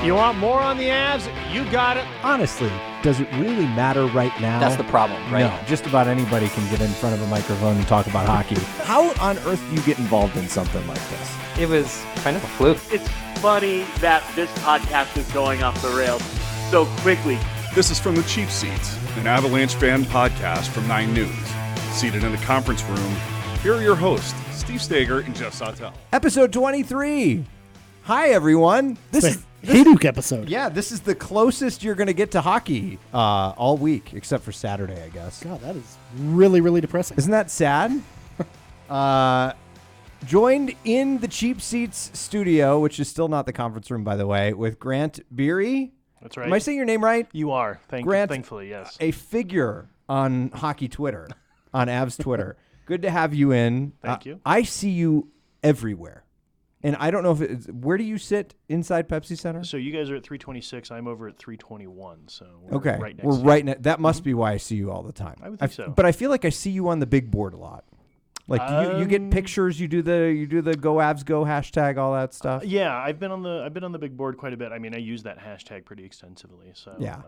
You want more on the Avs? You got it. Honestly, does it really matter right now? That's the problem, right? No, just about anybody can get in front of a microphone and talk about hockey. How on earth do you get involved in something like this? It was kind of a fluke. It's funny that this podcast is going off the rails so quickly. This is From the Cheap Seats, an Avalanche fan podcast from 9 News. Seated in the conference room, here are your hosts, Steve Stager and Jeff Sautel. Episode 23. Hi, everyone. This is Hayduk episode. Yeah, this is the closest you're going to get to hockey all week, except for Saturday, I guess. God, that is really, really depressing. Isn't that sad? Joined in the Cheap Seats studio, which is still not the conference room, by the way, with Grant Beery. That's right. Am I saying your name right? You are. Grant, thankfully, yes. A figure on hockey Twitter, on Avs Twitter. Good to have you in. Thank you. I see you everywhere. And I don't know if it's, where do you sit inside Pepsi Center? So you guys are at 326. I'm over at 321. So we're Okay. right next We're to right next. That must be why I see you all the time. I would think so. But I feel like I see you on the big board a lot. Like you get pictures, you do the Go Avs Go hashtag, all that stuff. Yeah, I've been on the big board quite a bit. I mean, I use that hashtag pretty extensively. So Yeah.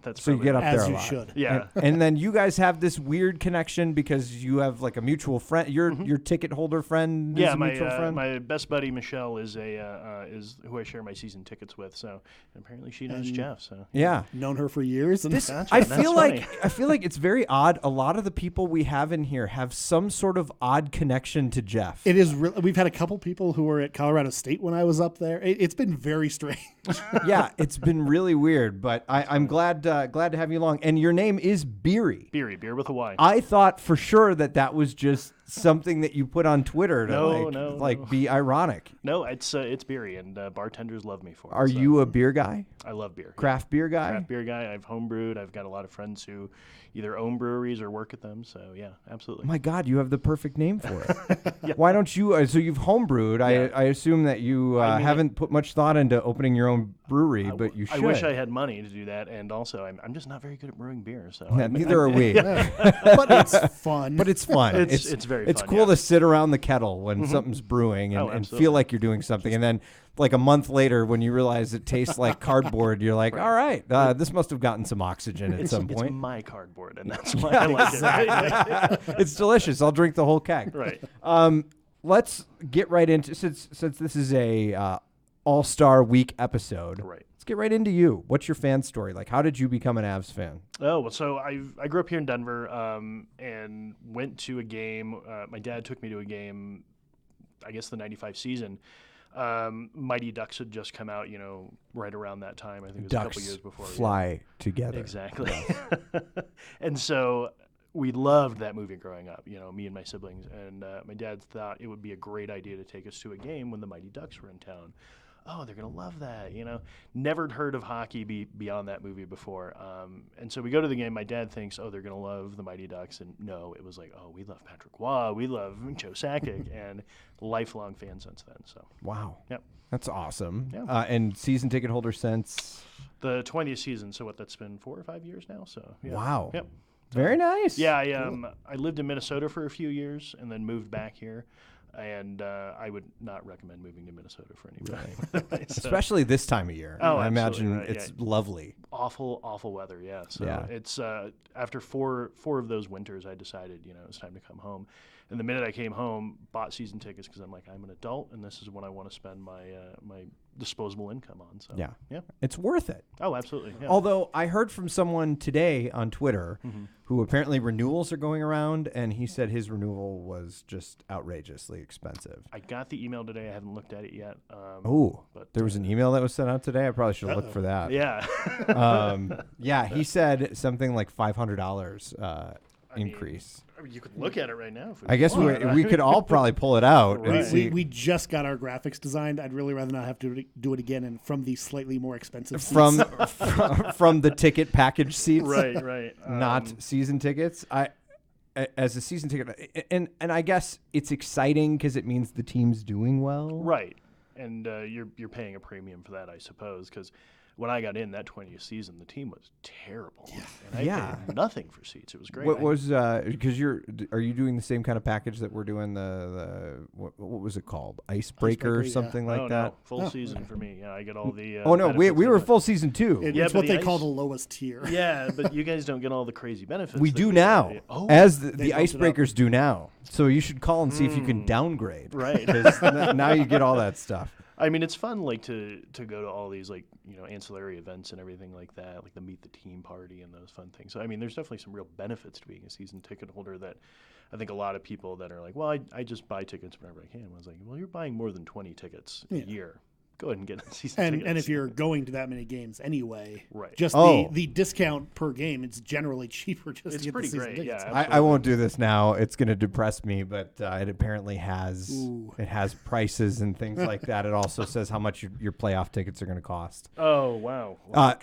That's So you get up As there a you lot. should. Yeah. And then you guys have this weird connection because you have like a mutual friend. Your ticket holder friend is a mutual friend. My best buddy Michelle is is who I share my season tickets with. So apparently she knows Jeff. So Yeah. Known her for years. And I That's feel funny. like it's very odd. A lot of the people we have in here have some sort of odd connection to Jeff. it is. We've had a couple people who were at Colorado State when I was up there. It's been very strange. Yeah, it's been really weird, but I'm glad to have you along. And your name is Beery. Beery, beer with a Y. I thought for sure that was just something that you put on Twitter to No. be ironic. No, it's Beery, and bartenders love me for it. Are so you a beer guy? I love beer. Craft beer guy? Craft beer guy. I've homebrewed. I've got a lot of friends who either own breweries or work at them. So yeah, absolutely. My God, you have the perfect name for it. Why don't you? So you've homebrewed. Yeah. I assume that you haven't put much thought into opening your own brewery, but you should. I wish I had money to do that, and also I'm just not very good at brewing beer. So Neither are we. But it's fun. But it's fun. It's very It's fun, cool yeah. to sit around the kettle when something's brewing and absolutely. feel like you're doing something. And then like a month later when you realize it tastes like cardboard, you're like, all right, this must have gotten some oxygen at some It's point. my cardboard, and that's why I like it. Right? It's delicious. I'll drink the whole keg. Right. Let's get right into since this is a All-Star Week episode. Right. Let's get right into you. What's your fan story? Like, how did you become an Avs fan? Oh, well, so I grew up here in Denver and went to a game. My dad took me to a game, I guess the 95 season. Mighty Ducks had just come out, right around that time. I think it was a couple years before. Fly together. Exactly. And so we loved that movie growing up, me and my siblings. And my dad thought it would be a great idea to take us to a game when the Mighty Ducks were in town. Oh, they're going to love that, Never heard of hockey beyond that movie before. And so we go to the game. My dad thinks, they're going to love the Mighty Ducks. And no, it was like, we love Patrick Waugh. We love Joe Sakic. And lifelong fan since then. So Wow. Yep. That's awesome. Yeah. And season ticket holder since? The 20th season. So that's been 4 or 5 years now. So yeah. Wow. Yep. Very nice. Yeah, I lived in Minnesota for a few years and then moved back here. And I would not recommend moving to Minnesota for anybody. So, Especially this time of year. Oh, I imagine absolutely, right, it's lovely. awful weather, yeah. So Yeah. it's after four of those winters, I decided, it was time to come home. And the minute I came home, bought season tickets because I'm like, I'm an adult, and this is what I want to spend my my disposable income on. So Yeah. yeah. It's worth it. Oh, absolutely. Yeah. Although I heard from someone today on Twitter Mm-hmm. who apparently renewals are going around, and he said his renewal was just outrageously expensive. I got the email today. I haven't looked at it yet. But there was an email that was sent out today. I probably should have looked for that. Yeah. Yeah, he said something like $500 increase. You could look at it right now. If we I guess want. we could all probably pull it out and Right. see. we just got our graphics designed. I'd really rather not have to do it again, and from the slightly more expensive seats. from the ticket package seats, Right. not season tickets. As a season ticket, and I guess it's exciting because it means the team's doing well. Right. And you're paying a premium for that, I suppose, because when I got in that 20th season, the team was terrible, and I Yeah. paid nothing for seats. It was great. What was because are you doing the same kind of package that we're doing the what was it called, Icebreaker or yeah. something like no, that? No, full season for me. Yeah, I get all the. Oh no, we benefits were of it. full season 2. It's what but they the call ice- the lowest tier. Yeah, but you guys don't get all the crazy benefits. We that do we now, get. Oh, as They the bumped it up. Icebreakers do now. So you should call and see if you can downgrade. Right. 'Cause now you get all that stuff. I mean, it's fun, like to go to all these ancillary events and everything like that, like the meet the team party and those fun things. So I mean, there's definitely some real benefits to being a season ticket holder that I think a lot of people that are like, well, I just buy tickets whenever I can. I was like, well, you're buying more than 20 tickets a year. Go ahead and get a season ticket. And if you're going to that many games anyway, Right. just Oh. the discount per game, it's generally cheaper just It's to get pretty the season great, tickets. yeah. I won't do this now. It's going to depress me, but it apparently has prices and things like that. It also says how much your playoff tickets are going to cost. Oh, wow.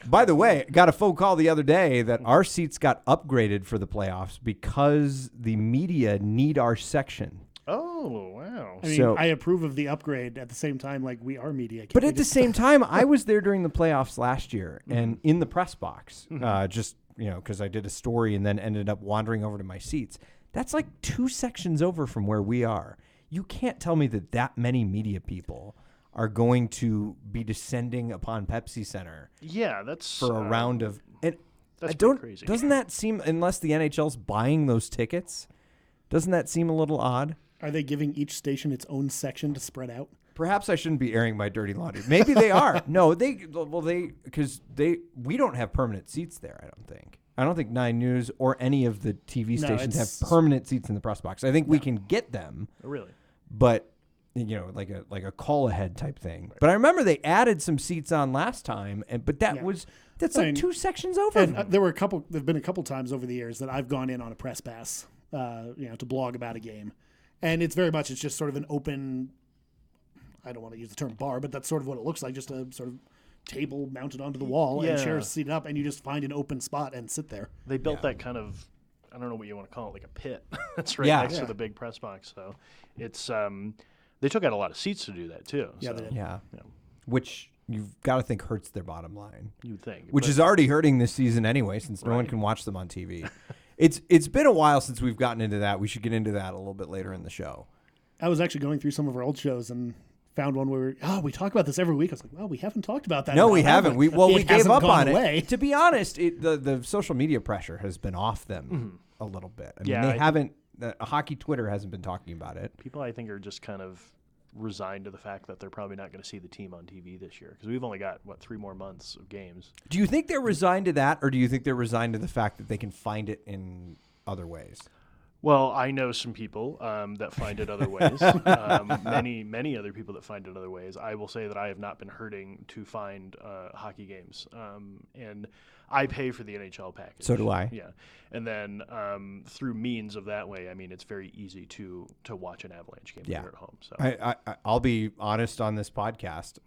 By the way, got a phone call the other day that our seats got upgraded for the playoffs because the media need our section. Oh, wow. I mean, So- I approve of the upgrade. At the same time, like we are media. Can't But we at the just- same time, I was there during the playoffs last year and in the press box, just, because I did a story and then ended up wandering over to my seats. That's like 2 sections over from where we are. You can't tell me that many media people are going to be descending upon Pepsi Center Yeah, that's for a round of. And that's I don't. pretty crazy. Doesn't that seem, unless the NHL's buying those tickets, doesn't that seem a little odd? Are they giving each station its own section to spread out? Perhaps I shouldn't be airing my dirty laundry. Maybe they are. No, because we don't have permanent seats there. I don't think. I don't think 9 News or any of the TV stations have it's- permanent seats in the press box. I think we can get them, Oh, really? but like a call ahead type thing. But I remember they added some seats on last time, but that's I like mean, 2 sections over. And there've been a couple times over the years that I've gone in on a press pass, to blog about a game, and it's just sort of an open. I don't want to use the term bar, but that's sort of what it looks like, just a sort of table mounted onto the wall and Yeah. chairs seated up, and you just find an open spot and sit there. They built that kind of, I don't know what you want to call it, like a pit. That's right Yeah. next to the big press box. So it's they took out a lot of seats to do that too. Yeah, so, they did. Yeah, Yeah. which you've got to think hurts their bottom line. You would think, Which but- is already hurting this season anyway, since no one can watch them on TV. It's been a while since we've gotten into that. We should get into that a little bit later in the show. I was actually going through some of our old shows and found one where we talk about this every week. I was like, well, we haven't talked about that. No, in a we while, haven't. but We it gave hasn't up gone on away. it. To be honest, the social media pressure has been off them a little bit. I mean, Yeah, they I- haven't. Hockey Twitter hasn't been talking about it. people I think are just kind of resigned to the fact that they're probably not going to see the team on TV this year because we've only got 3 more months of games. Do you think they're resigned to that, or do you think they're resigned to the fact that they can find it in other ways? Well, I know some people that find it other ways. Many other people that find it other ways. I will say that I have not been hurting to find hockey games, and I pay for the NHL package. So do I. Yeah, and then through means of that way, I mean, it's very easy to watch an Avalanche game when you're at home. So I'll be honest on this podcast.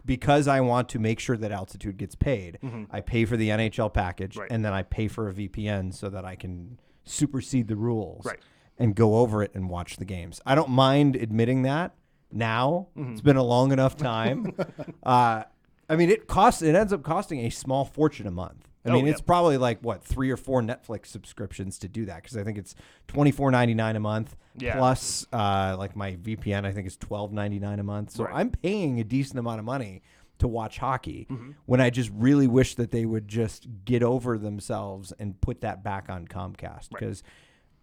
Because I want to make sure that Altitude gets paid, I pay for the NHL package, Right. and then I pay for a VPN so that I can supersede the rules Right. and go over it and watch the games. I don't mind admitting that now. It's been a long enough time. I mean, it ends up costing a small fortune a month. I mean, it's probably like 3 or 4 Netflix subscriptions to do that, because I think it's $24.99 a month plus like my VPN. I think is $12.99 a month. So I'm paying a decent amount of money to watch hockey when I just really wish that they would just get over themselves and put that back on Comcast, because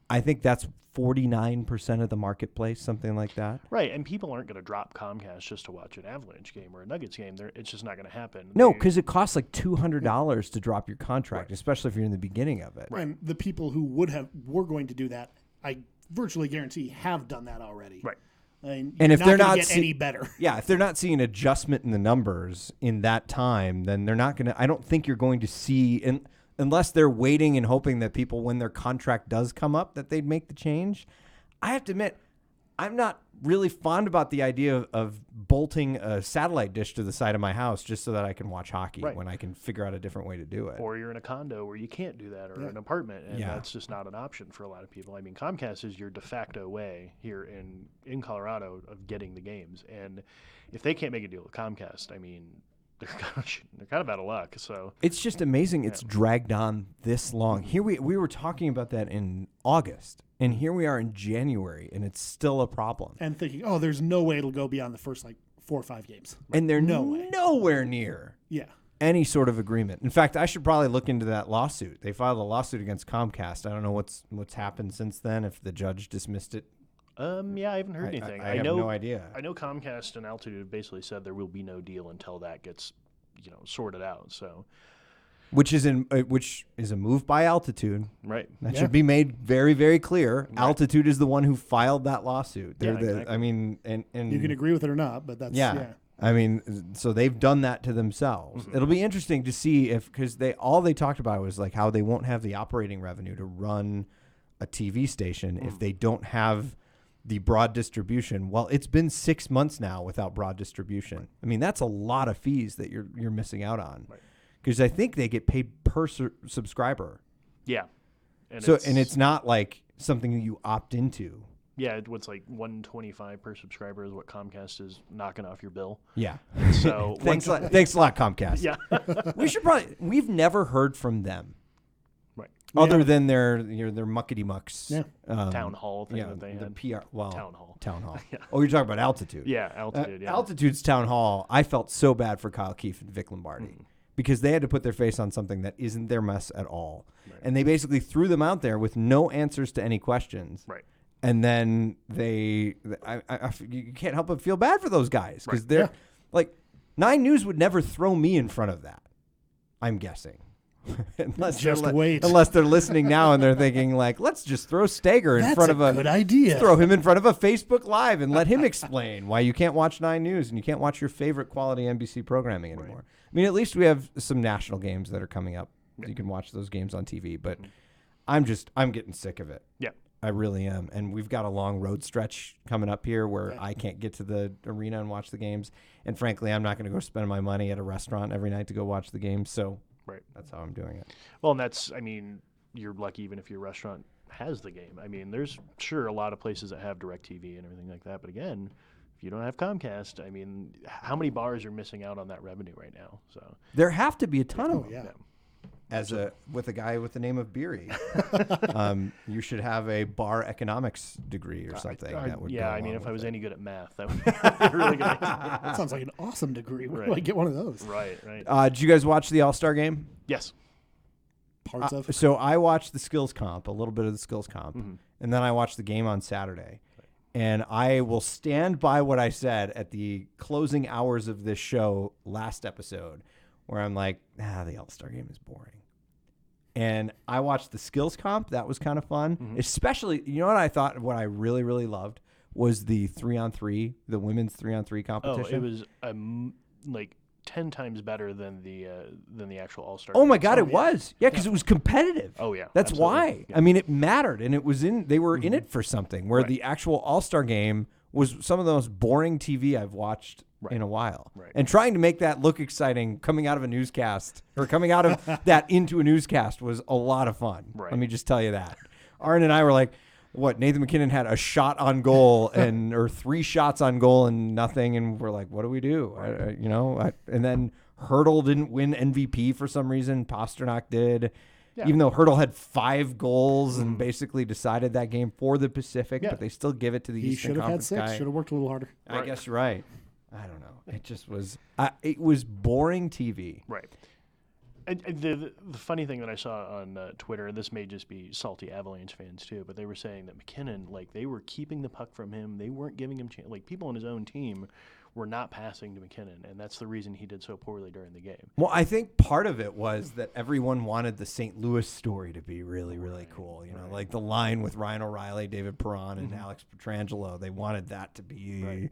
I think that's 49% of the marketplace, something like that. right, and people aren't going to drop Comcast just to watch an Avalanche game or a Nuggets game. It's just not going to happen. No, because it costs like $200 to drop your contract, especially if you're in the beginning of it. And the people who were going to do that, I virtually guarantee, have done that already. Right. I mean, And you're if they're gonna not get any better, Yeah, if they're not seeing adjustment in the numbers in that time, then they're not going to. I don't think you're going to see, unless they're waiting and hoping that people, when their contract does come up, that they'd make the change. I have to admit, I'm not really fond about the idea of bolting a satellite dish to the side of my house just so that I can watch hockey when I can figure out a different way to do it. Or you're in a condo where you can't do that, or an apartment, and that's just not an option for a lot of people. I mean, Comcast is your de facto way here in Colorado of getting the games, and if they can't make a deal with Comcast, I mean, they're kind of out of luck. So it's just amazing. It's dragged on this long. Here we were talking about that in August, and here we are in January, and it's still a problem. And thinking, oh, there's no way it'll go beyond the first 4 or 5 games. And they're No way. nowhere near any sort of agreement. In fact, I should probably look into that lawsuit. They filed a lawsuit against Comcast. I don't know what's happened since then. If the judge dismissed it. Yeah, I haven't heard anything. I have no idea. I know Comcast and Altitude basically said there will be no deal until that gets, sorted out. So, which is a move by Altitude. Right. That should be made very, very clear. Right. Altitude is the one who filed that lawsuit. They're exactly. I mean, and you can agree with it or not, but that's I mean, so they've done that to themselves. Mm-hmm. It'll be interesting to see because all they talked about was like how they won't have the operating revenue to run a TV station if they don't have the broad distribution. Well, it's been 6 months now without broad distribution. Right. I mean, that's a lot of fees that you're missing out on. Because I think they get paid per subscriber. Yeah. And it's not like something that you opt into. Yeah, what's like $125 per subscriber is what Comcast is knocking off your bill. Yeah. So thanks a lot, Comcast. Yeah. We've never heard from them. Right. Other than their muckety mucks. Yeah. Town hall thing that they had. The PR. Well, Town hall. Yeah. Oh, you're talking about Altitude. Yeah, Altitude. Altitude's town hall. I felt so bad for Kyle Keefe and Vic Lombardi because they had to put their face on something that isn't their mess at all, and they basically threw them out there with no answers to any questions. Right. And then you can't help but feel bad for those guys because they're like 9 News would never throw me in front of that. I'm guessing. unless they're listening now and they're thinking like, let's just throw Stager in front of a good idea. Throw him in front of a Facebook Live and let him explain why you can't watch 9 News and you can't watch your favorite quality NBC programming anymore. I mean, at least we have some national games that are coming up. You can watch those games on TV, but I'm getting sick of it. Yeah. I really am. And we've got a long road stretch coming up here where I can't get to the arena and watch the games. And frankly, I'm not going to go spend my money at a restaurant every night to go watch the games. So that's how I'm doing it. Well, and you're lucky even if your restaurant has the game. I mean, there's a lot of places that have DirecTV and everything like that. But again, if you don't have Comcast, I mean, how many bars are missing out on that revenue right now? So there have to be a ton of them. Yeah. With a guy with the name of Beery, you should have a bar economics degree or something. If I was any good at math, that would be a really good idea. That sounds like an awesome degree. Where do I get one of those? Right. Did you guys watch the All-Star game? Yes. Parts of. So I watched the skills comp, a little bit of the skills comp, and then I watched the game on Saturday. And I will stand by what I said at the closing hours of this show last episode, where I'm like, the All-Star game is boring. And I watched the skills comp. That was kind of fun. Especially, you know what I thought, what I really, really loved was the 3-on-3, the women's 3-on-3 competition. Oh, it was like 10 times better than the actual All-Star Oh game. my God, it was. Yeah, because it was competitive. Oh yeah. That's absolutely. why. Yeah. I mean, it mattered, and they were in it for something, where the actual All-Star game was some of the most boring TV I've watched in a while. Right. And trying to make that look exciting coming out of a newscast or coming out of that into a newscast was a lot of fun. Right. Let me just tell you that. Aaron and I were like, Nathan McKinnon had a shot on goal or 3 shots on goal and nothing. And we're like, what do we do? And then Hurdle didn't win MVP for some reason. Pasternak did. Yeah. Even though Hurdle had 5 goals and basically decided that game for the Pacific, but they still give it to the Eastern Conference guy. He should have had 6. Should have worked a little harder. I guess you're right. I don't know. It just was. It was boring TV. Right. And the funny thing that I saw on Twitter, and this may just be salty Avalanche fans too, but they were saying that McKinnon, like, they were keeping the puck from him. They weren't giving him chance. Like, people on his own team were not passing to McKinnon, and that's the reason he did so poorly during the game. Well, I think part of it was that everyone wanted the St. Louis story to be really, really cool. Like the line with Ryan O'Reilly, David Perron, and Alex Pietrangelo. They wanted that to be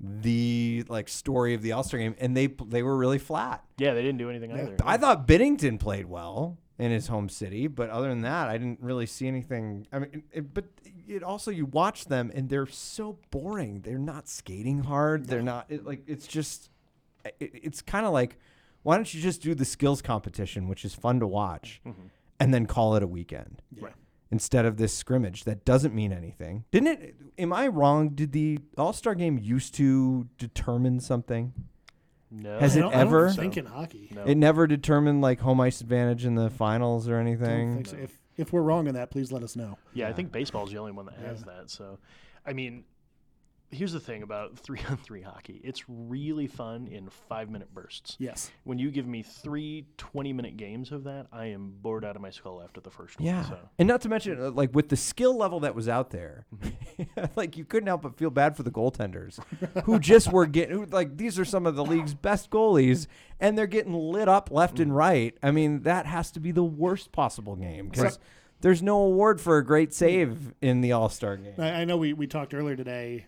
the story of the All-Star game, and they were really flat. Yeah, they didn't do anything either. I thought Binnington played well in his home city, but other than that, I didn't really see anything. I mean, but it also, you watch them and they're so boring. They're not skating hard. They're not it's kind of like, why don't you just do the skills competition, which is fun to watch, and then call it a weekend? Right. Instead of this scrimmage that doesn't mean anything. Didn't it? Am I wrong? Did the All-Star game used to determine something? No. Has it I ever? don't think in hockey. No. It never determined like home ice advantage in the finals or I don't anything. think so. If we're wrong on that, please let us know. Yeah, I think baseball's the only one that has that. So, I mean, here's the thing about 3-on-3 hockey. It's really fun in 5-minute bursts. Yes. When you give me 3 20-minute games of that, I am bored out of my skull after the first Yeah, one. So. and not to mention, like with the skill level that was out there, like you couldn't help but feel bad for the goaltenders, who just were like these are some of the league's best goalies, and they're getting lit up left and right. I mean, that has to be the worst possible game because there's no award for a great save in the All-Star game. I know we talked earlier today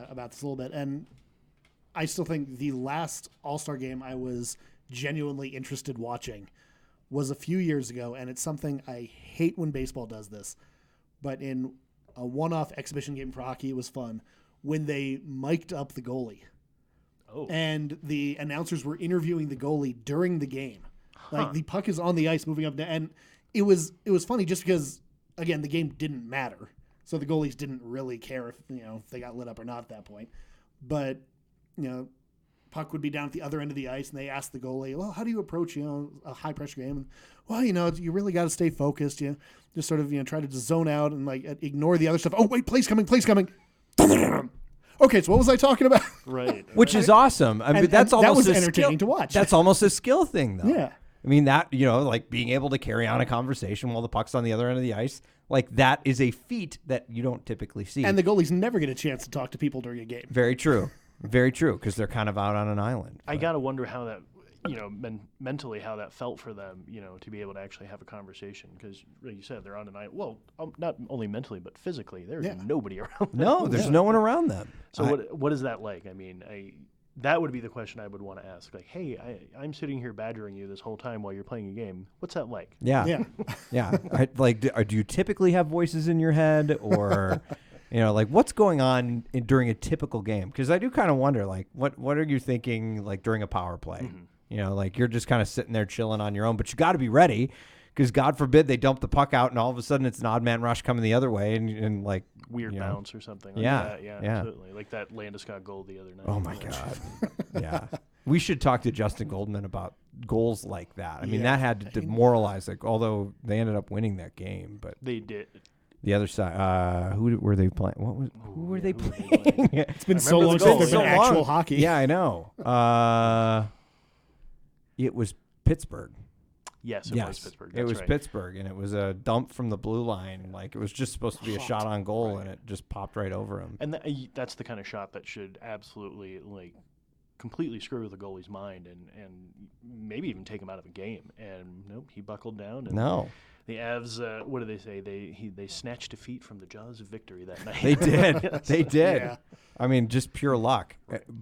about this a little bit, and I still think the last All-Star game I was genuinely interested watching was a few years ago, and it's something I hate when baseball does this, but in a one-off exhibition game for hockey, it was fun when they mic'd up the goalie. Oh. And the announcers were interviewing the goalie during the game. Like the puck is on the ice moving up, and it was funny just because, again, the game didn't matter. So the goalies didn't really care if they got lit up or not at that point. But, puck would be down at the other end of the ice, and they asked the goalie, well, how do you approach, a high-pressure game? And, well, you really got to stay focused. You just sort of, try to just zone out and, like, ignore the other stuff. Oh, wait, play's coming. Okay, so what was I talking about? Right. Which is awesome. I mean, that's and almost that was a entertaining skill, to watch. That's almost a skill thing, though. Yeah. I mean, that, like being able to carry on a conversation while the puck's on the other end of the ice, like that is a feat that you don't typically see. And the goalies never get a chance to talk to people during a game. Very true. Very true, because they're kind of out on an island. I got to wonder how that, mentally how that felt for them, to be able to actually have a conversation. Because, like you said, they're on an island. Well, not only mentally, but physically. There's nobody around them. No, there's no one around them. So what is that like? I mean, that would be the question I would want to ask. Like, hey, I'm sitting here badgering you this whole time while you're playing a game. What's that like? Yeah. Yeah. Do you typically have voices in your head or, like what's going on during a typical game? Because I do kind of wonder, like, what are you thinking, like, during a power play? Mm-hmm. Like you're just kind of sitting there chilling on your own, but you got to be ready. Because God forbid they dump the puck out and all of a sudden it's an odd man rush coming the other way and like weird bounce or something. Like yeah, that. Yeah, absolutely. Like that Landeskog goal the other night. Oh my God. Yeah. We should talk to Justin Goldman about goals like that. I mean, that had to demoralize, like, although they ended up winning that game, but they did. The other side, who were they playing? Who were they playing? It's been so long since there's been actual hockey. Yeah, I know. It was Pittsburgh. Yes, it was Pittsburgh. It was Pittsburgh, and it was a dump from the blue line. Like, it was just supposed to be a shot on goal, and it just popped right over him. And that's the kind of shot that should absolutely, like, completely screw with the goalie's mind and maybe even take him out of a game. And nope, he buckled down. And the Avs, what do they say? They snatched defeat from the jaws of victory that night. They did. They did. Yeah. I mean, just pure luck.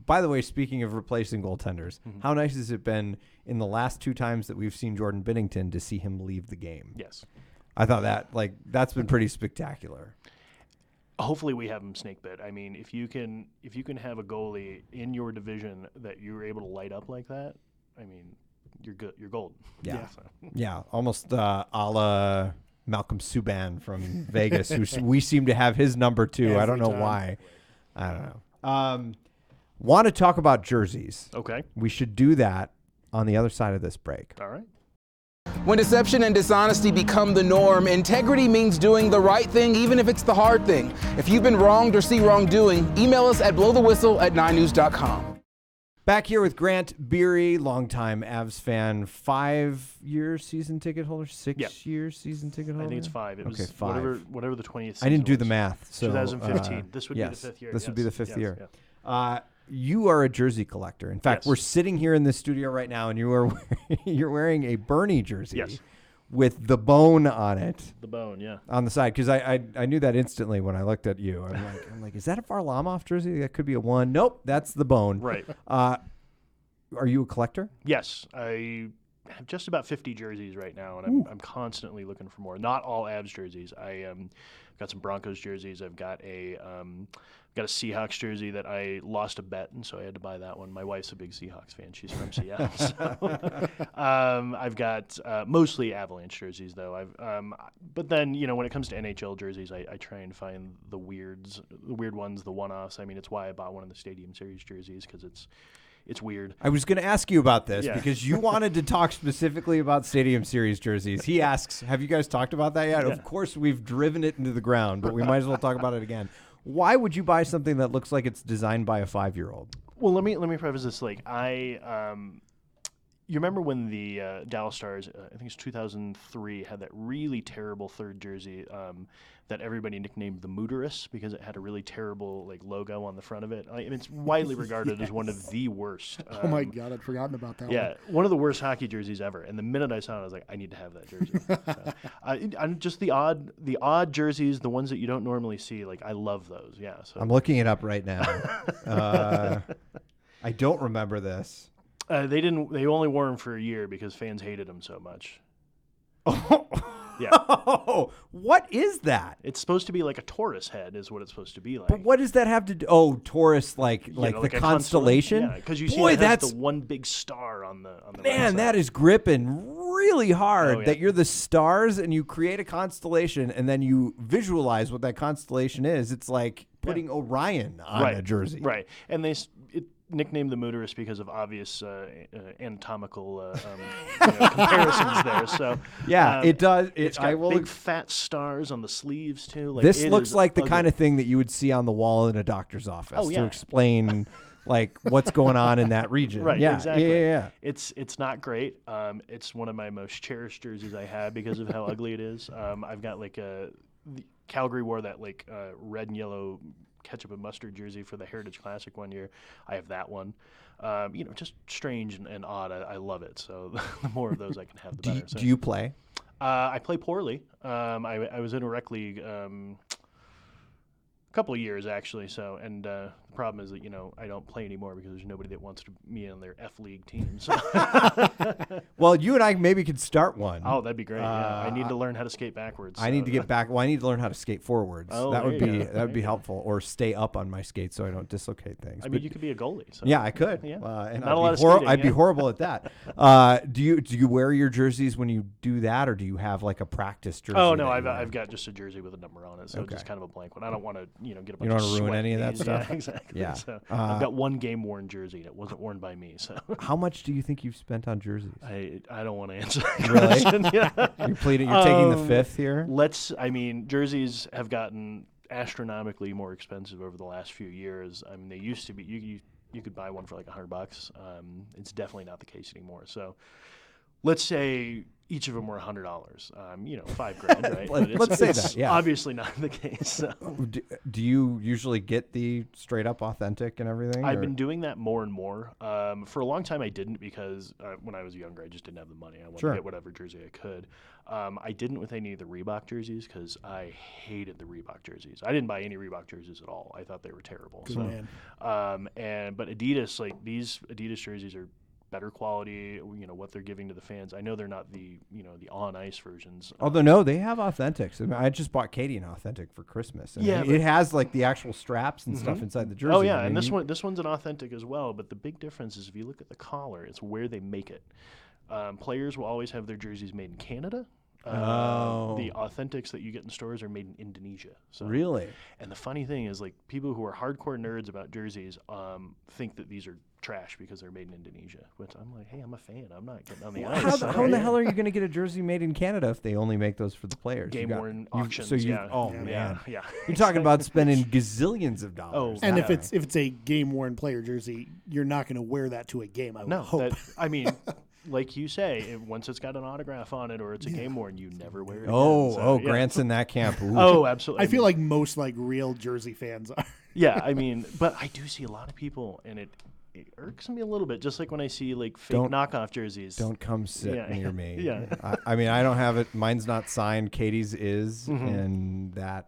By the way, speaking of replacing goaltenders, how nice has it been in the last 2 times that we've seen Jordan Binnington to see him leave the game? Yes. I thought that's been pretty spectacular. Hopefully we have him snake bit. I mean, if you can have a goalie in your division that you're able to light up like that, I mean, you're good. You're gold. Yeah. Yeah. Almost a la Malcolm Subban from Vegas, who we seem to have his number too. I don't know why. I don't know. Want to talk about jerseys. Okay. We should do that on the other side of this break. All right. When deception and dishonesty become the norm, integrity means doing the right thing, even if it's the hard thing. If you've been wronged or see wrongdoing, email us at blowthewhistle@9news.com. Back here with Grant Beery, longtime Avs fan, 5 years season ticket holder, 6 years season ticket holder. I think it's 5. It was 5. Whatever the 20th season I didn't do the was. math. So 2015. This would be the 5th year. This would be the 5th year. Yeah. You are a jersey collector. In fact, we're sitting here in this studio right now, and you're wearing a Bernie jersey. Yes. With the bone on it. The bone, yeah. On the side, because I knew that instantly when I looked at you. I'm like, is that a Varlamov jersey? That could be a 1. Nope, that's the bone. Right. Are you a collector? Yes, I have just about 50 jerseys right now, and I'm constantly looking for more. Not all Avs jerseys. I got some Broncos jerseys. I've got a Seahawks jersey that I lost a bet, and so I had to buy that one. My wife's a big Seahawks fan. She's from Seattle. So. I've got mostly Avalanche jerseys, though. But then, when it comes to NHL jerseys, I try and find the weird ones, the one-offs. I mean, it's why I bought one of the Stadium Series jerseys, because it's It's weird. I was going to ask you about this Yeah. because you wanted to talk specifically about Stadium Series jerseys. He asks, have you guys talked about that yet? Yeah. Of course, we've driven it into the ground, but we might as well talk about it again. Why would you buy something that looks like it's designed by a 5-year-old? Well, let me preface this. Like you remember when the Dallas Stars, I think it's 2003, had that really terrible third jersey that everybody nicknamed the Mooterus because it had a really terrible like logo on the front of it. And it's widely regarded as one of the worst. Oh my God, I'd forgotten about that. Yeah, one of the worst hockey jerseys ever. And the minute I saw it, I was like, I need to have that jersey. So, I'm just the odd jerseys, the ones that you don't normally see. Like I love those. Yeah. So I'm looking it up right now. I don't remember this. They only wore them for a year because fans hated them so much. Yeah. Oh, what is that? It's supposed to be like a Taurus head is what it's supposed to be like. But what does that have to do? Oh, Taurus, like You know, the a constellation? Yeah, because you see Boy, it has that's the one big star on the right man, side. that is gripping really hard. Oh, yeah. That you're the stars and you create a constellation and then you visualize what that constellation is. It's like putting Orion on a jersey. Right. And it nicknamed the Mooterus because of obvious anatomical comparisons there. So Yeah, it does. It's got I will. big fat stars on the sleeves too. Like, This it looks is like the ugly. kind of thing that you would see on the wall in a doctor's office Oh, to yeah. explain like what's going on in that region. Right, Yeah, exactly. yeah. It's not great. It's one of my most cherished jerseys I have because of how ugly it is. I've got like Calgary wore that like red and yellow ketchup and mustard jersey for the Heritage Classic one year. I have that one. Just strange and odd. I love it. So the more of those I can have, the better. Do you play? I play poorly. I was in a rec league a couple of years actually. So the problem is that I don't play anymore because there's nobody that wants me on their F League team. So. Well, you and I maybe could start one. Oh, that'd be great. Yeah. I need to learn how to skate backwards. I need to get back. Well, I need to learn how to skate forwards. Oh, that would there you be go. that would be helpful, or stay up on my skates so I don't dislocate things. I mean, you could be a goalie. So. Yeah, I could. Yeah. And Not a lot of skating, I'd be yeah. horrible at that. Do you wear your jerseys when you do that, or do you have like a practice jersey? Oh no, that you wear? I've got just a jersey with a number on it, so it's just kind of a blank one. I don't want to get a bunch don't of wanna ruin sweat any of that beads. stuff? Yeah, exactly. Yeah. So I've got one game worn jersey, and it wasn't worn by me. So How much do you think you've spent on jerseys? I don't want to answer that Really? question. Yeah. You're taking the fifth here. Jerseys have gotten astronomically more expensive over the last few years. I mean, they used to be you could buy one for like $100. It's definitely not the case anymore. So let's say each of them were $100. $5,000, right? But Let's say it's that, yeah. obviously not the case. So. Do you usually get the straight up authentic and everything? I've or- been doing that more and more. For a long time, I didn't because when I was younger, I just didn't have the money. I wanted Sure. to get whatever jersey I could. I didn't with any of the Reebok jerseys because I hated the Reebok jerseys. I didn't buy any Reebok jerseys at all. I thought they were terrible. Good So, man. but Adidas, like these Adidas jerseys are better quality. What they're giving to the fans. I know they're not the on ice versions. Although no, they have authentics. I mean, I just bought Katie an authentic for Christmas. And Yeah, it has like the actual straps and stuff inside the jersey. Oh yeah, I mean, and this one's an authentic as well. But the big difference is if you look at the collar, it's where they make it. Players will always have their jerseys made in Canada. The authentics that you get in stores are made in Indonesia. So. Really? And the funny thing is, like, people who are hardcore nerds about jerseys think that these are trash because they're made in Indonesia. Which I'm like, hey, I'm a fan. I'm not getting on the ice. How in the hell are you going to get a jersey made in Canada if they only make those for the players? Game-worn auctions. So you, yeah. oh yeah, man, yeah. you're talking about spending gazillions of dollars. Oh, And yeah. if it's a game worn player jersey, you're not going to wear that to a game. I would No, hope. like you say, once it's got an autograph on it or it's a game worn, you never wear it again. Oh, So, yeah. Grant's in that camp. Ooh. Oh, absolutely. I feel like most real Jersey fans are. Yeah, but I do see a lot of people, and it irks me a little bit, just like when I see like fake knockoff jerseys. Don't come sit Yeah. near me. Yeah. I mean, I don't have it. Mine's not signed. Katie's is, and that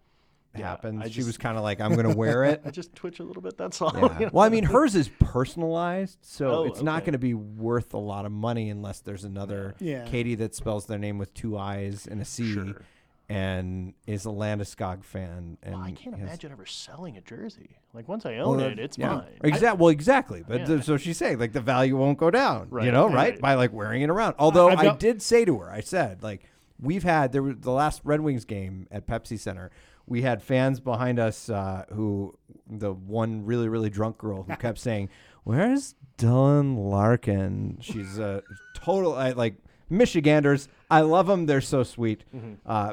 happened. She was kind of like, I'm going to wear it. I just twitch a little bit, that's all. Yeah. Well, I mean, hers is personalized, so Oh, it's not okay. going to be worth a lot of money unless there's another Yeah. Katie that spells their name with 2 I's and a C. Sure. And is a Landeskog fan. And Well, I can't has- imagine ever selling a jersey. Like once I own it, it's mine. Exactly. But Yeah. so she's saying like the value won't go down, Right, right? right. By like wearing it around. Although I've I got- did say to her, I said like there was the last Red Wings game at Pepsi Center. We had fans behind us who the one really, really drunk girl who kept saying, where's Dylan Larkin? She's a total like Michiganders. I love them. They're so sweet.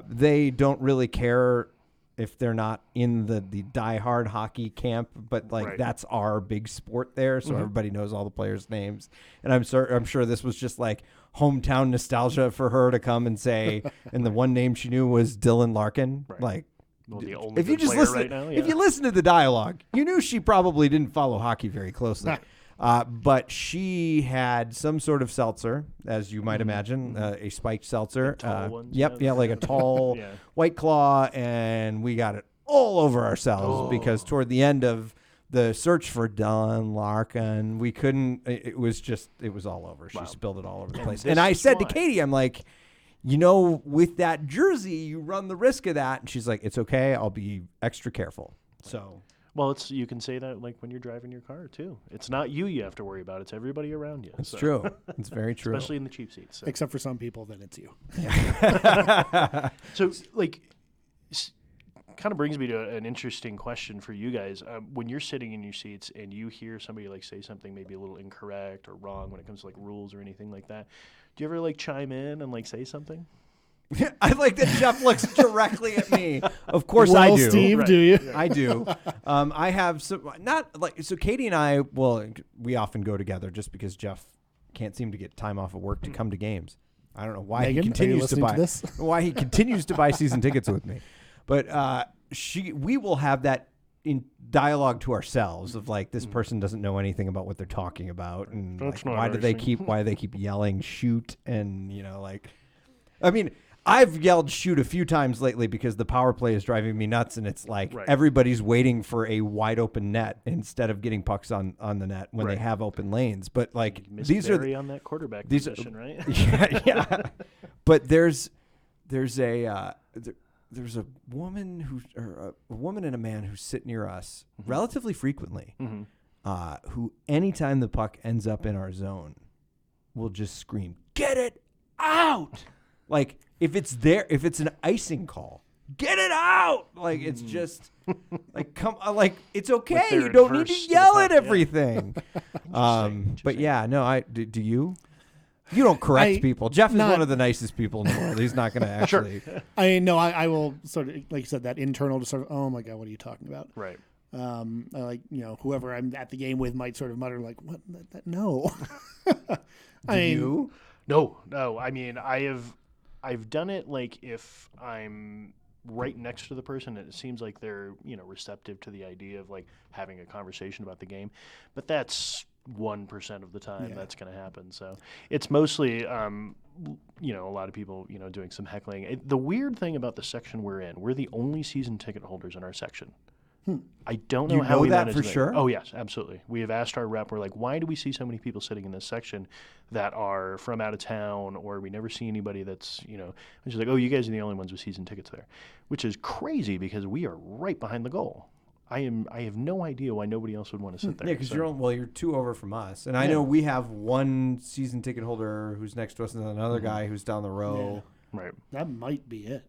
They don't really care if they're not in the diehard hockey camp, but like that's our big sport there, so everybody knows all the players' names. And I'm sure this was just like hometown nostalgia for her to come and say, and the one name she knew was Dylan Larkin. Like, well, the only if you just player listen, right now, if you listen to the dialogue, you knew she probably didn't follow hockey very closely. But she had some sort of seltzer, as you might imagine, a spiked seltzer. Tall ones, like a tall White Claw, and we got it all over ourselves because toward the end of the search for Dylan Larkin, we couldn't. It was all over. She spilled it all over the place. And I said to Katie, I'm like, with that jersey, you run the risk of that. And she's like, it's okay. I'll be extra careful. So. Well, you can say that like when you're driving your car too. It's not you have to worry about. It's everybody around you. It's true. It's very true. Especially in the cheap seats. So. Except for some people, then it's you. So, like, kind of brings me to an interesting question for you guys. When you're sitting in your seats and you hear somebody like say something maybe a little incorrect or wrong when it comes to like rules or anything like that, do you ever like chime in and like say something? I like that Jeff looks directly at me. Of course I do. Steve, do you? I do. I have some, not like, so Katie and I, we often go together just because Jeff can't seem to get time off of work to come to games. I don't know why Megan, he continues to buy season tickets with me. But we will have that in dialogue to ourselves of like, this person doesn't know anything about what they're talking about, and like, why do they keep yelling shoot, and I mean, I've yelled shoot a few times lately because the power play is driving me nuts, and it's like everybody's waiting for a wide open net instead of getting pucks on the net when they have open lanes. But like these are on that quarterback position, right? yeah. But there's a woman a woman and a man who sit near us relatively frequently, who anytime the puck ends up in our zone will just scream, "Get it out!" Like, if it's an icing call, get it out. Like, it's just like, it's okay. You don't need to yell at everything. But yeah, no, do you? You don't correct people. Jeff is one of the nicest people in the world. He's not going to actually. I will sort of, like you said, that internal just sort of, oh my God, what are you talking about? Right. Like, whoever I'm at the game with might sort of mutter like, what? No. You? No. I mean, I've done it like if I'm right next to the person and it seems like they're, receptive to the idea of like having a conversation about the game. But that's 1% of the time that's going to happen. So it's mostly, a lot of people, doing some heckling. The weird thing about the section we're in, we're the only season ticket holders in our section. I don't know how we manage that for sure. Oh yes, absolutely. We have asked our rep. We're like, why do we see so many people sitting in this section that are from out of town, or we never see anybody that's And she's like, oh, you guys are the only ones with season tickets there, which is crazy because we are right behind the goal. I have no idea why nobody else would want to sit there. Yeah, because you're 2 over from us, and I know we have one season ticket holder who's next to us, and another guy who's down the row. Yeah. Right. That might be it.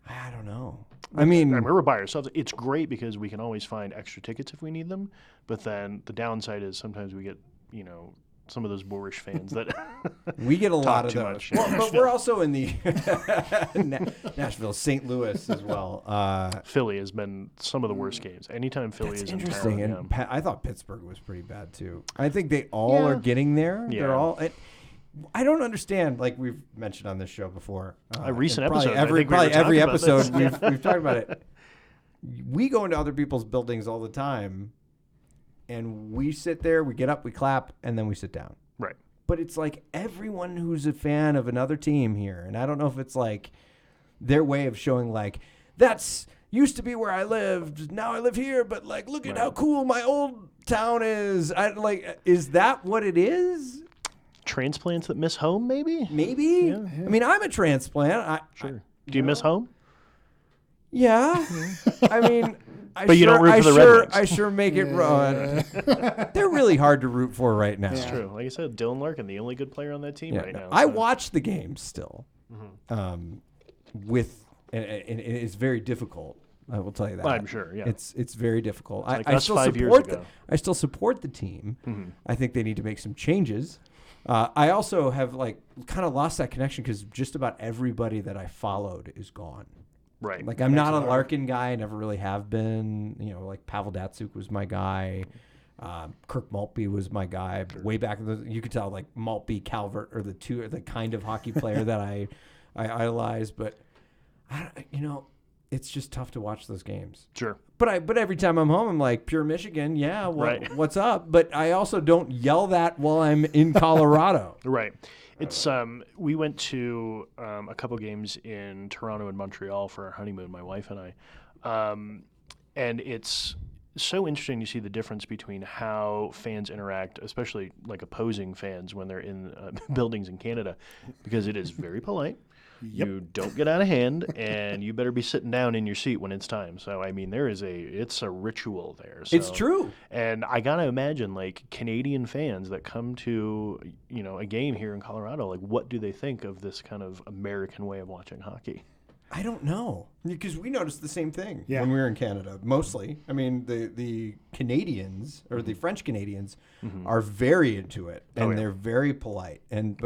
I don't know. I mean, we're by ourselves. It's great because we can always find extra tickets if we need them. But then the downside is sometimes we get, some of those boorish fans that we get a lot of those. Much, but we're also in the Nashville, St. Louis as well. Philly has been some of the worst games. Anytime Philly is interesting. in town. And I thought Pittsburgh was pretty bad too. I think they all are getting there. Yeah. They're all. I don't understand. Like we've mentioned on this show before, a recent episode. Every episode we've talked about it. We go into other people's buildings all the time, and we sit there. We get up, we clap, and then we sit down. Right. But it's like everyone who's a fan of another team here, and I don't know if it's like their way of showing like that's used to be where I lived. Now I live here, but like look at how cool my old town is. Is that what it is? Transplants that miss home, maybe? Maybe. Yeah. I mean, I'm a transplant. Sure. Do you miss home? Yeah. I mean, you don't root for the Red Wings. I sure make it run. They're really hard to root for right now. That's true. Like I said, Dylan Larkin, the only good player on that team right now. I watch the games still. And it's very difficult I will tell you that. I'm sure. Yeah, it's very difficult. like I us still 5 years support ago. I still support the team. Mm-hmm. I think they need to make some changes. I also have kind of lost that connection because just about everybody that I followed is gone. Right. Like I'm not a Larkin guy. I never really have been. Like Pavel Datsyuk was my guy. Kirk Maltby was my guy way back. You could tell like Maltby, Calvert are the kind of hockey player that I idolize. But it's just tough to watch those games. Sure. But every time I'm home, I'm like, Pure Michigan, yeah, Right. What's up? But I also don't yell that while I'm in Colorado. Right. It's we went to a couple games in Toronto and Montreal for our honeymoon, my wife and I, and it's so interesting to see the difference between how fans interact, especially like opposing fans when they're in buildings in Canada, because it is very polite. Yep. You don't get out of hand, and you better be sitting down in your seat when it's time. So, I mean, it's a ritual there. So, It's true. And I got to imagine, like, Canadian fans that come to, a game here in Colorado, like, what do they think of this kind of American way of watching hockey? I don't know, because we noticed the same thing Yeah. when we were in Canada. Mostly, I mean, the Canadians or the French Canadians are very into it, and they're very polite, and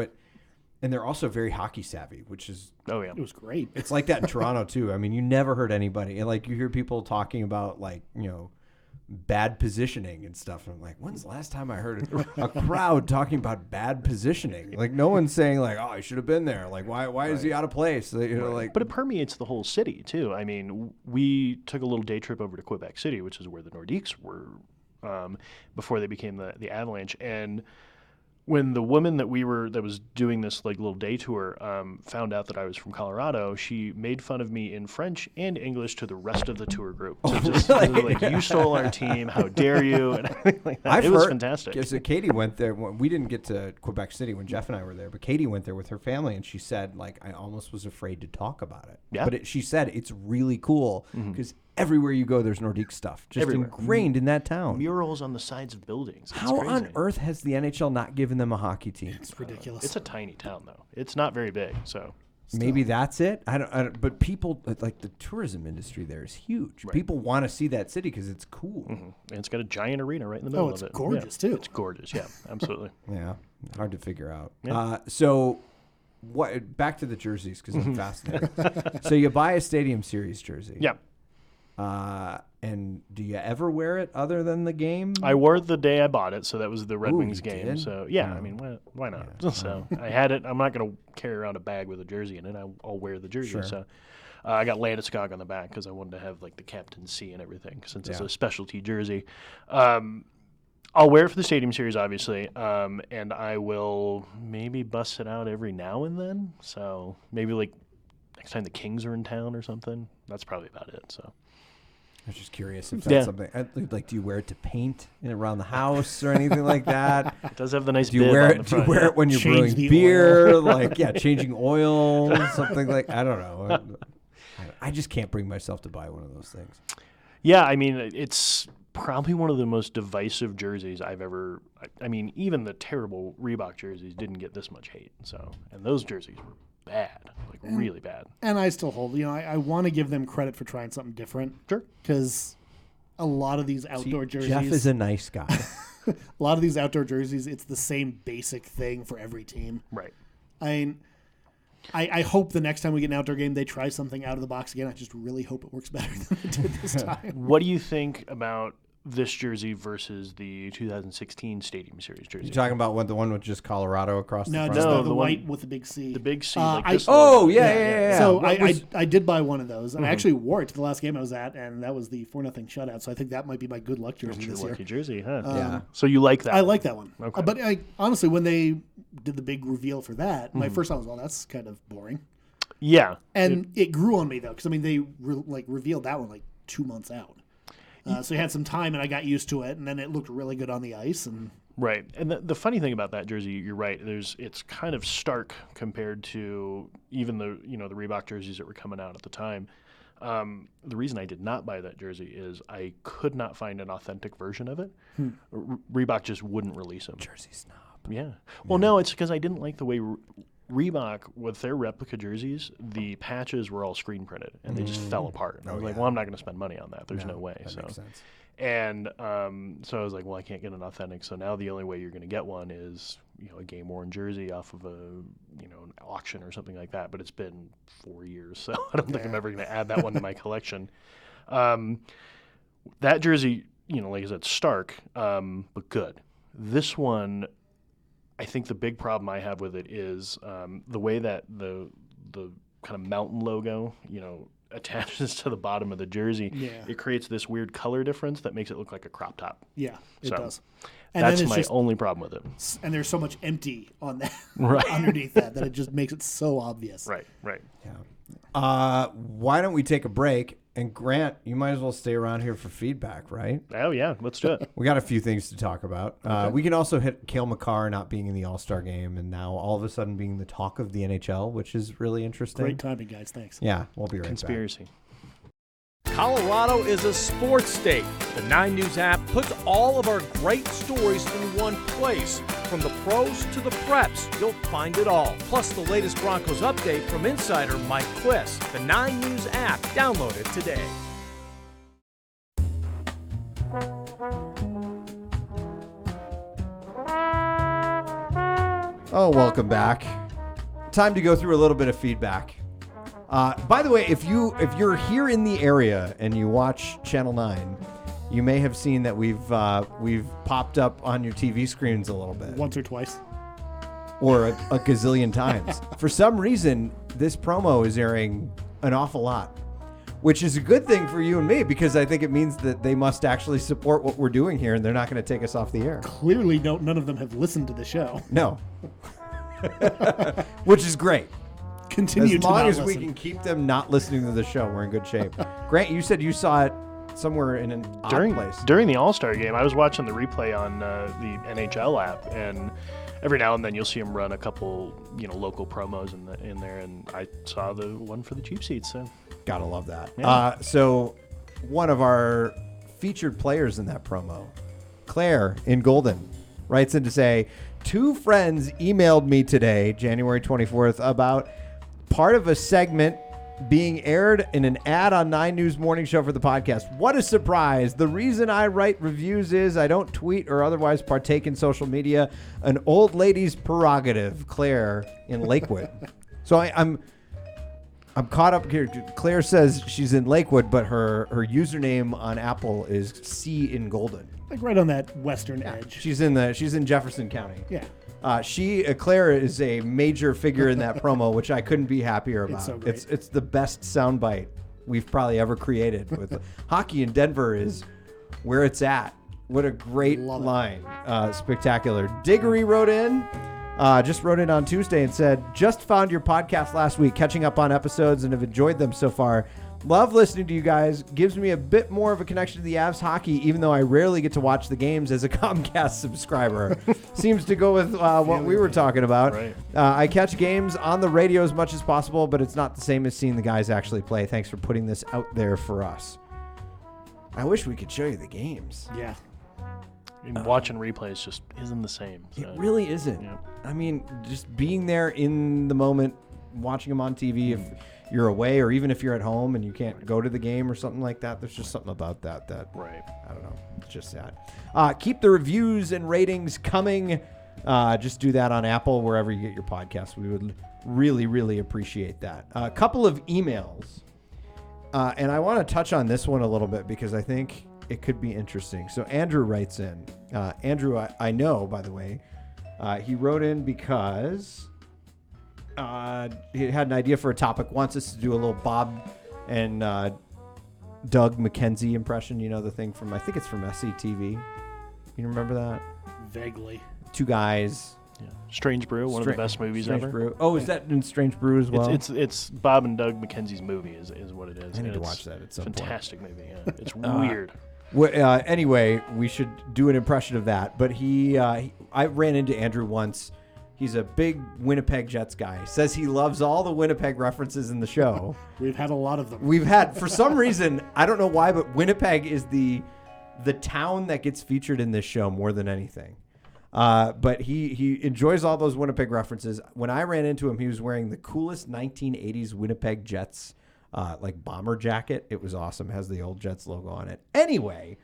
they're also very hockey savvy, which is It was great. it's like that in Toronto too. I mean, you never heard anybody, and like you hear people talking about bad positioning and stuff. And I'm like, when's the last time I heard a crowd talking about bad positioning? Like no one's saying like, oh, I should have been there. Like why is he out of place? Like. But it permeates the whole city, too. I mean, we took a little day trip over to Quebec City, which is where the Nordiques were before they became the Avalanche. And when the woman that was doing this like little day tour found out that I was from Colorado, she made fun of me in French and English to the rest of the tour group. So just like, you stole our team, how dare you, and everything like that. It was fantastic. So Katie went there. We didn't get to Quebec City when Jeff and I were there, but Katie went there with her family, and she said like I almost was afraid to talk about it. Yeah. But she said it's really cool because everywhere you go, there's Nordique stuff just Everywhere. ingrained in that town. Murals on the sides of buildings. It's How crazy. on earth has the NHL not given them a hockey team? It's ridiculous. It's a tiny town, though. It's not very big, so. Maybe that's it. I don't. But people like the tourism industry there is huge. Right. People want to see that city because it's cool. And it's got a giant arena right in the middle it's of it. gorgeous, Yeah. too. It's gorgeous, yeah, absolutely. Yeah, hard to figure out. Yeah. So, what? Back to the jerseys because I'm fascinated. So you buy a Stadium Series jersey. Yeah. And do you ever wear it other than the game? I wore it the day I bought it, so that was the Red Ooh, Wings you game. did? So, yeah, Oh. I mean, why not? So, I had it. I'm not going to carry around a bag with a jersey in it. I'll wear the jersey. Sure. So, I got Landeskog on the back because I wanted to have, like, the Captain C and everything since it's Yeah. a specialty jersey. I'll wear it for the Stadium Series, obviously, and I will maybe bust it out every now and then. So, maybe, like, next time the Kings are in town or something. That's probably about it, so. I was just curious if that's something. Like, do you wear it to paint around the house or anything like that? It does have the nice Do you bib wear on it? the Do you front, wear yeah. it when you're Change brewing the beer? oil. Like, changing oil, something like. I don't know. I just can't bring myself to buy one of those things. Yeah, I mean, it's probably one of the most divisive jerseys I've ever. I mean, even the terrible Reebok jerseys didn't get this much hate. So, and those jerseys were bad, like really bad. And I still hold, I want to give them credit for trying something different. Sure. Because a lot of these outdoor jerseys. Jeff is a nice guy. A lot of these outdoor jerseys, it's the same basic thing for every team. Right. I mean, I hope the next time we get an outdoor game, they try something out of the box again. I just really hope it works better than it did this time. What do you think about this jersey versus the 2016 Stadium Series jersey? You talking about the one with just Colorado across No, the just front? the the one- white with the big C. The big C. I- This Oh, logo. yeah. So What was- I did buy one of those, and I actually wore it to the last game I was at, and that was the 4-0 shutout. So I think that might be my good luck jersey Your this year. lucky jersey, huh? Yeah. So you like that? I like that one. Okay. But honestly, when they did the big reveal for that, my first thought was, well, that's kind of boring. Yeah. And it grew on me, though, because, they revealed that one 2 months out. So you had some time, and I got used to it, and then it looked really good on the ice. And Right, and the funny thing about that jersey, you're right. It's kind of stark compared to even the the Reebok jerseys that were coming out at the time. The reason I did not buy that jersey is I could not find an authentic version of it. Reebok just wouldn't release them. Jersey snob. Yeah. Well, no, it's because I didn't like the way Reebok, with their replica jerseys, the patches were all screen printed, and they just fell apart. And I was like, well, I'm not going to spend money on that. There's no way. That makes sense. And so I was like, well, I can't get an authentic. So now the only way you're going to get one is, a game-worn jersey off of an auction or something like that. But it's been 4 years, so I don't think I'm ever going to add that one to my collection. That jersey, like I said, stark, but good. This one, I think the big problem I have with it is the way that the kind of mountain logo, attaches to the bottom of the jersey. Yeah. It creates this weird color difference that makes it look like a crop top. Yeah, it does. And that's my only problem with it. And there's so much empty on that Right. underneath that it just makes it so obvious. Right. Yeah. Why don't we take a break? And Grant, you might as well stay around here for feedback, right? Oh, yeah. Let's do it. We got a few things to talk about. We can also hit Cale Makar not being in the All-Star game and now all of a sudden being the talk of the NHL, which is really interesting. Great timing, guys. Thanks. Yeah, we'll be right Conspiracy. back. Colorado is a sports state. The 9 News app puts all of our great stories in one place. From the pros to the preps, you'll find it all. Plus the latest Broncos update from insider Mike Quist. The 9 News app. Download it today. Oh, welcome back. Time to go through a little bit of feedback. By the way, if you're here in the area and you watch Channel 9, you may have seen that we've popped up on your TV screens a little bit. Once or twice. Or a gazillion times. For some reason, this promo is airing an awful lot, which is a good thing for you and me because I think it means that they must actually support what we're doing here and they're not going to take us off the air. Clearly, none of them have listened to the show. No. Which is great. Continue as to long not as we listen. can keep them not listening to the show, we're in good shape. Grant, you said you saw it somewhere in an odd place. During the All-Star game, I was watching the replay on the NHL app, and every now and then you'll see them run a couple, local promos in there, and I saw the one for the cheap seats. So gotta love that. Yeah. So one of our featured players in that promo, Claire in Golden, writes in to say, 2 friends emailed me today, January 24th, about part of a segment being aired in an ad on 9 News Morning Show for the podcast. What a surprise. The reason I write reviews is I don't tweet or otherwise partake in social media. An old lady's prerogative. Claire in Lakewood. So I'm caught up here. Claire says she's in Lakewood, but her username on Apple is C in Golden. Like right on that western edge. She's in Jefferson County. Yeah. Claire is a major figure in that promo, which I couldn't be happier about. It's so great. It's the best soundbite we've probably ever created. With hockey in Denver is where it's at. What a great line. Spectacular. Diggory wrote in on Tuesday and said, just found your podcast last week, catching up on episodes and have enjoyed them so far. Love listening to you guys. Gives me a bit more of a connection to the Avs hockey, even though I rarely get to watch the games as a Comcast subscriber. Seems to go with what we were talking about. Right. I catch games on the radio as much as possible, but it's not the same as seeing the guys actually play. Thanks for putting this out there for us. I wish we could show you the games. Yeah. And watching replays just isn't the same. So. It really isn't. Yeah. I mean, just being there in the moment, watching them on TV, if you're away or even if you're at home and you can't go to the game or something like that, there's just something about that right. I don't know. It's just sad. Keep the reviews and ratings coming. Just do that on Apple, wherever you get your podcasts. We would really, really appreciate that. A couple of emails. And I want to touch on this one a little bit because I think it could be interesting. So Andrew writes in. Andrew, I know, by the way, he wrote in because he had an idea for a topic, wants us to do a little Bob and Doug McKenzie impression. You know, the thing from, I think it's from SCTV. You remember that? Vaguely. 2 guys. Yeah. Strange Brew, one of the best movies Strange ever. Brew. Oh, is that in Strange Brew as well? It's Bob and Doug McKenzie's movie is what it is. I need And to it's watch that at some point. Fantastic movie. Yeah. It's weird. Anyway, we should do an impression of that. But I ran into Andrew once. He's a big Winnipeg Jets guy. Says he loves all the Winnipeg references in the show. We've had a lot of them. We've had, for some reason, I don't know why, but Winnipeg is the town that gets featured in this show more than anything. But he enjoys all those Winnipeg references. When I ran into him, he was wearing the coolest 1980s Winnipeg Jets like bomber jacket. It was awesome. It has the old Jets logo on it. Anyway,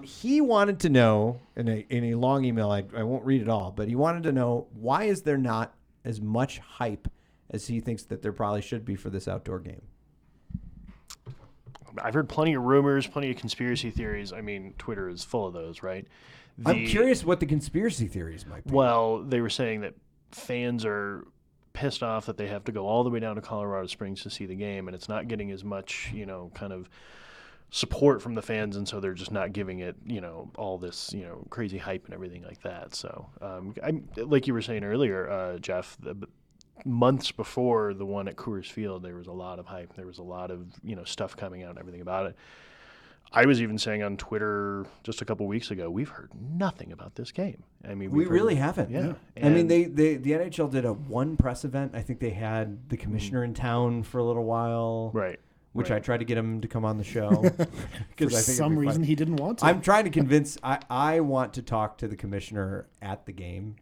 he wanted to know in a long email. I won't read it all, but he wanted to know, why is there not as much hype as he thinks that there probably should be for this outdoor game? I've heard plenty of rumors, plenty of conspiracy theories. I mean, Twitter is full of those, right? I'm curious what the conspiracy theories might be. Well, they were saying that fans are pissed off that they have to go all the way down to Colorado Springs to see the game, and it's not getting as much, kind of support from the fans, and so they're just not giving it, all this, crazy hype and everything like that. So, like you were saying earlier, Jeff, months before the one at Coors Field, there was a lot of hype. There was a lot of, stuff coming out and everything about it. I was even saying on Twitter just a couple weeks ago, we've heard nothing about this game. I mean, we really haven't. Yeah. I mean, the NHL did one press event. I think they had the commissioner in town for a little while. Right. Which I tried to get him to come on the show. For some reason, he didn't want to. I'm trying to convince, I want to talk to the commissioner at the game.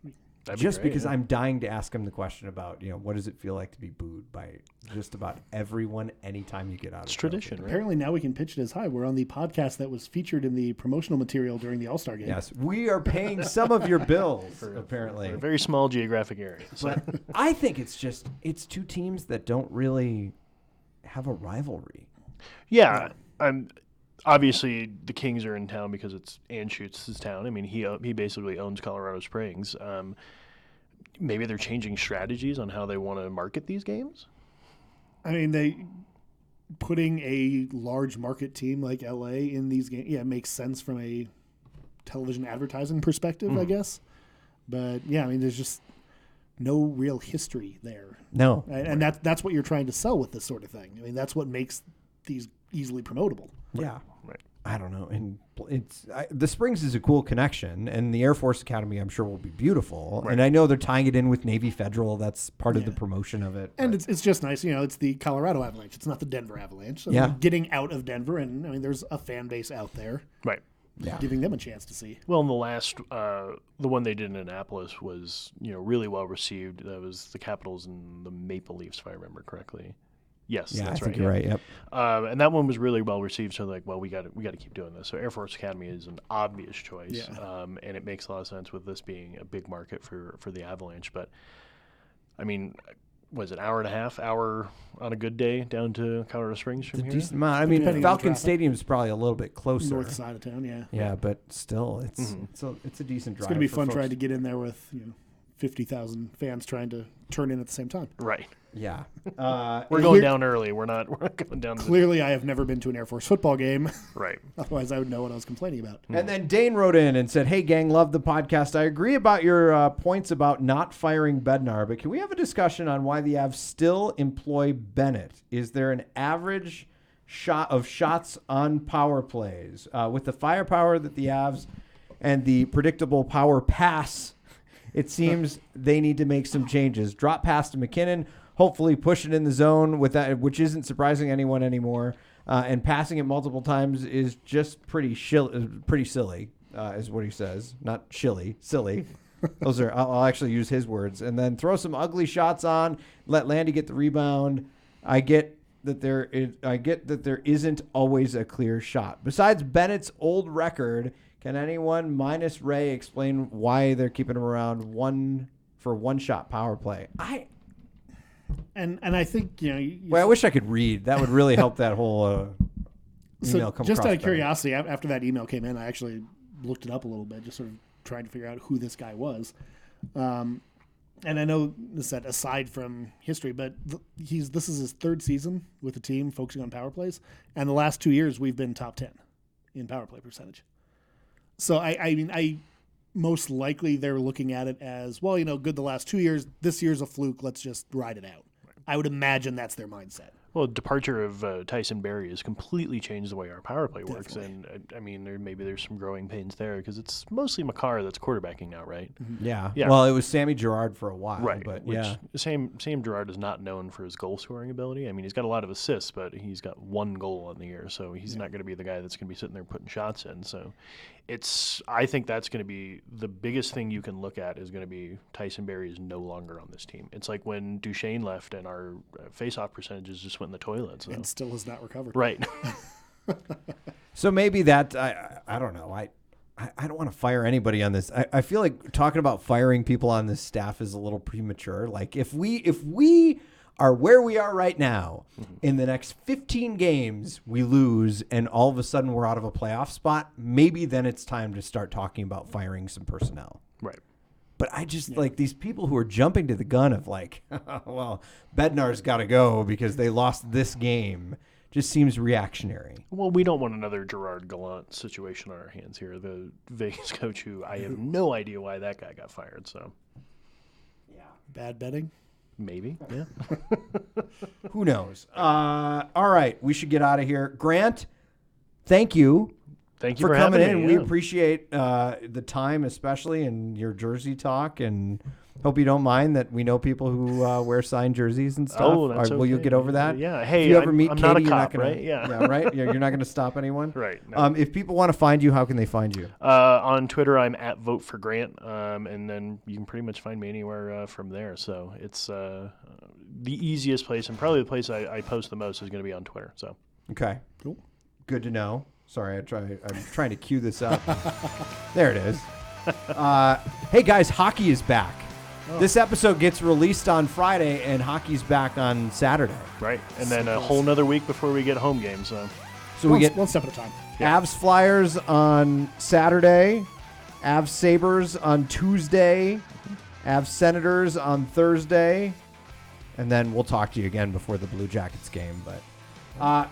Because I'm dying to ask him the question about, what does it feel like to be booed by just about everyone anytime you get out of It's tradition, right? Apparently now we can pitch it as high. We're on the podcast that was featured in the promotional material during the All-Star game. Yes, we are paying some of your bills, apparently. For a very small geographic area. So. But I think it's two teams that don't really have a rivalry. Yeah, obviously the Kings are in town because it's Anschutz's town. I mean, he basically owns Colorado Springs. Maybe they're changing strategies on how they want to market these games. I mean, putting a large market team like LA in these games, it makes sense from a television advertising perspective, I guess. But yeah, I mean, there's just no real history there. No, and that's what you're trying to sell with this sort of thing. I mean, that's what makes these easily promotable. Yeah. Right. I don't know. And the Springs is a cool connection, and the Air Force Academy, I'm sure, will be beautiful. Right. And I know they're tying it in with Navy Federal. That's part of the promotion of it. And it's just nice. It's the Colorado Avalanche. It's not the Denver Avalanche. So getting out of Denver, and I mean, there's a fan base out there. Right. Yeah. Giving them a chance to see. Well, in the last, the one they did in Annapolis was, really well received. That was the Capitals and the Maple Leafs, if I remember correctly. Yes, yeah, that's I think right. You're right. Yep. And that one was really well received. So we got to keep doing this. So Air Force Academy is an obvious choice, and it makes a lot of sense with this being a big market for the Avalanche. But I mean, was it hour on a good day down to Colorado Springs from here? Decent amount. I mean, Falcon Stadium is probably a little bit closer, north side of town. Yeah. Yeah, but still, it's a decent drive. It's going to be fun trying to get in there with 50,000 fans trying to turn in at the same time. Right. Yeah. We're going down early. We're not going down. Clearly, I have never been to an Air Force football game. Right. Otherwise, I would know what I was complaining about. And then Dane wrote in and said, "Hey, gang, love the podcast. I agree about your points about not firing Bednar, but can we have a discussion on why the Avs still employ Bennett? Is there an average shots on power plays? With the firepower that the Avs and the predictable power pass, it seems they need to make some changes. Drop pass to McKinnon, hopefully push it in the zone with that, which isn't surprising anyone anymore. And passing it multiple times is just pretty silly, is what he says. Not shilly, silly. Those are, I'll actually use his words. And then throw some ugly shots on, let Landy get the rebound. I get that there isn't always a clear shot. Besides Bennett's old record, can anyone minus Ray explain why they're keeping him around one shot power play? And I think I wish I could read. That would really help that whole email come. Just out of curiosity, after that email came in, I actually looked it up a little bit, just sort of trying to figure out who this guy was. And I know this said aside from history, but this is his third season with the team focusing on power plays, and the last 2 years we've been top 10 in power play percentage. So I mean, most likely they're looking at it as, well, good the last 2 years. This year's a fluke. Let's just ride it out. Right. I would imagine that's their mindset. Well, departure of Tyson Beery has completely changed the way our power play works, and I mean, there's some growing pains there because it's mostly McCarr that's quarterbacking now, right? Yeah. Yeah. Well, it was Sammy Gerard for a while, Right, but which yeah. Sam Gerard is not known for his goal scoring ability. I mean, he's got a lot of assists, but he's got 1 goal on the year, so he's not going to be the guy that's going to be sitting there putting shots in. So, I think that's going to be the biggest thing you can look at is going to be Tyson Beery is no longer on this team. It's like when Duchesne left and our face-off percentages just went in the toilet. So. And still has not recovered. Right. So maybe that I don't know. I don't want to fire anybody on this. I feel like talking about firing people on this staff is a little premature. Like if we are where we are right now, in the next 15 games we lose and all of a sudden we're out of a playoff spot, maybe then it's time to start talking about firing some personnel. Right. But I just like these people who are jumping to the gun of like, well, Bednar's got to go because they lost this game. Just seems reactionary. Well, we don't want another Gerard Gallant situation on our hands here. The Vegas coach who I have no idea why that guy got fired. So, Bad betting? maybe, yeah. Who knows? All right, we should get out of here. Grant, thank you. Thank you for for coming having in. me. We appreciate the time, especially in your jersey talk, and hope you don't mind that we know people who wear signed jerseys and stuff. Oh, that's Will you okay. get over that? Yeah. Hey, if you ever I'm meet not Katie, a you're cop, not gonna, right? Yeah. right. You're not going to stop anyone. Right. No. If people want to find you, how can they find you? On Twitter, I'm at Vote for Grant, and then you can pretty much find me anywhere from there. So it's the easiest place, and probably the place I post the most is going to be on Twitter. So Okay. Cool. Good to know. Sorry, I'm trying to cue this up. There it is. Hey guys, hockey is back. This episode gets released on Friday, and hockey's back on Saturday. right, and then a whole nother week before we get home games. So We get one step at a time. Avs Flyers on Saturday, Avs Sabres on Tuesday, Avs Senators on Thursday, and then we'll talk to you again before the Blue Jackets game. But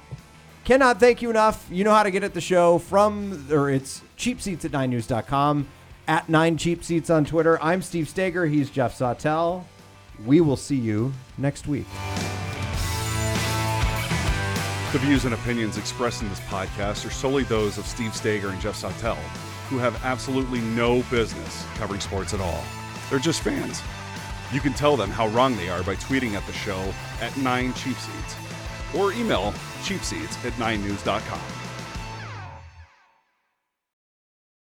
cannot thank you enough. You know how to get at the show it's cheapseats at 9news.com, at 9cheapseats on Twitter. I'm Steve Stager. He's Jeff Sautel. We will see you next week. The views and opinions expressed in this podcast are solely those of Steve Stager and Jeff Sautel, who have absolutely no business covering sports at all. They're just fans. You can tell them how wrong they are by tweeting at the show at 9cheapseats or email cheapseats at 9news.com.